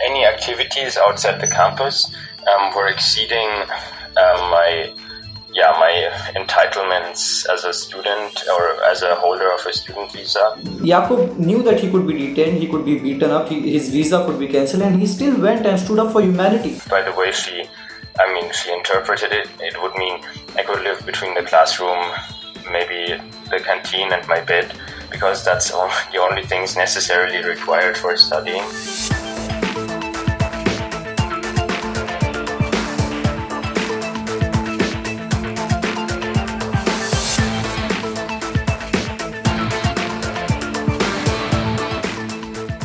any activities outside the campus were exceeding my entitlements as a student or as a holder of a student visa. Jakob knew that he could be detained, he could be beaten up, his visa could be cancelled, and he still went and stood up for humanity. By the way she interpreted it, it would mean I could live between the classroom, maybe the canteen and my bed, because that's the only things necessarily required for studying.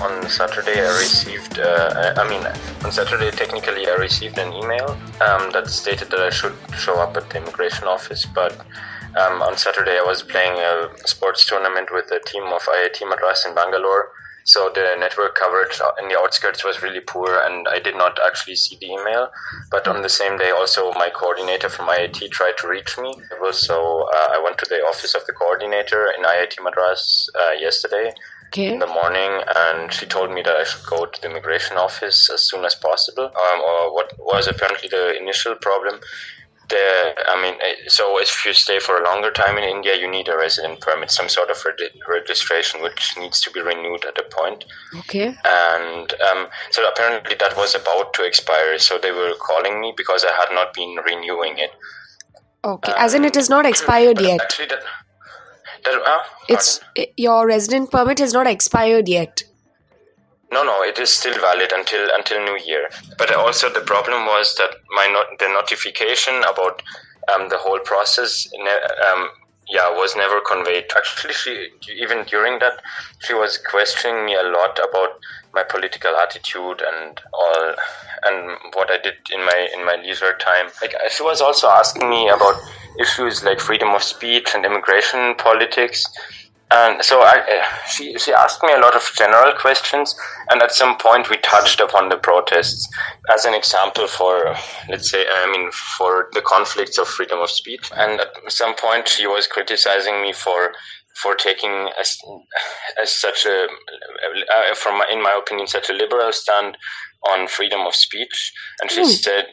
On Saturday I received, technically I received an email that stated that I should show up at the immigration office, but on Saturday I was playing a sports tournament with a team of IIT Madras in Bangalore, so the network coverage in the outskirts was really poor and I did not actually see the email. But on the same day also my coordinator from IIT tried to reach me. So I went to the office of the coordinator in IIT Madras yesterday. Okay. In the morning, and she told me that I should go to the immigration office as soon as possible, or what was apparently the initial problem. So if you stay for a longer time in India, you need a resident permit, some sort of registration, which needs to be renewed at a point. Okay. And so apparently that was about to expire, so they were calling me because I had not been renewing it. Okay, as in it is not expired yet. Actually, your resident permit has not expired yet. No, it is still valid until New Year. But also the problem was that the notification about the whole process was never conveyed. Actually, even during that, she was questioning me a lot about my political attitude and all, and what I did in my leisure time. Like, she was also asking me about issues like freedom of speech and immigration politics. And so she asked me a lot of general questions, and at some point we touched upon the protests as an example for, for the conflicts of freedom of speech. And at some point she was criticizing me for taking in my opinion, such a liberal stand on freedom of speech. And she said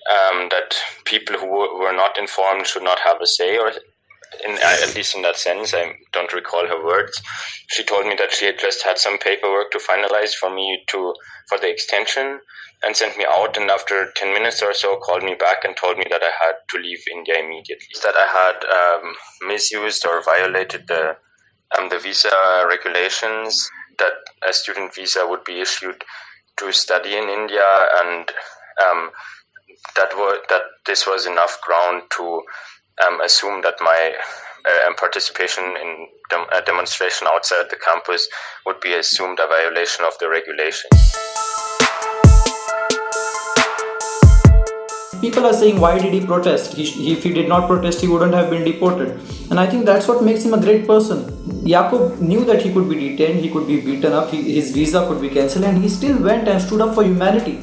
that people who were not informed should not have a say, or at least in that sense. I don't recall her words. She told me that she had just had some paperwork to finalize for the extension, and sent me out, and after 10 minutes or so called me back and told me that I had to leave India immediately. That I had misused or violated the visa regulations, that a student visa would be issued to study in India, and that this was enough ground to assume that my participation in a demonstration outside the campus would be assumed a violation of the regulations. People are saying, why did he protest? If he did not protest, he wouldn't have been deported. And I think that's what makes him a great person. Jakob knew that he could be detained, he could be beaten up, his visa could be cancelled, and he still went and stood up for humanity.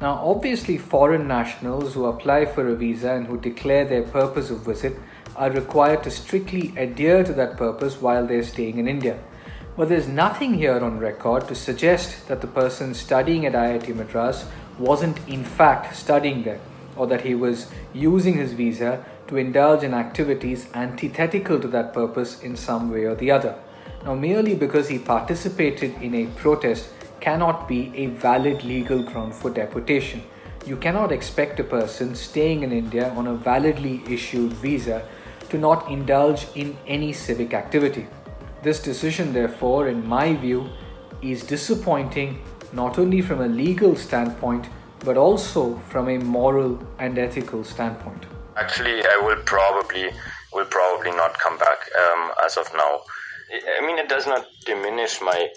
Now, obviously, foreign nationals who apply for a visa and who declare their purpose of visit are required to strictly adhere to that purpose while they're staying in India. But there's nothing here on record to suggest that the person studying at IIT Madras wasn't in fact studying there, or that he was using his visa to indulge in activities antithetical to that purpose in some way or the other. Now, merely because he participated in a protest cannot be a valid legal ground for deportation. You cannot expect a person staying in India on a validly issued visa to not indulge in any civic activity. This decision, therefore, in my view, is disappointing not only from a legal standpoint but also from a moral and ethical standpoint. Actually, I will probably not come back as of now. I mean, it does not diminish my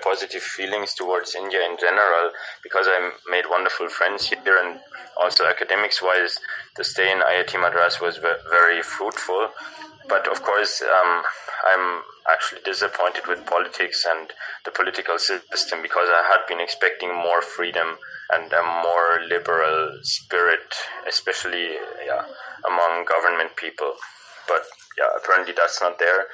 positive feelings towards India in general, because I made wonderful friends here, and also academics-wise, the stay in IIT Madras was very fruitful. But of course, I'm actually disappointed with politics and the political system, because I had been expecting more freedom and a more liberal spirit, especially among government people. But apparently that's not there.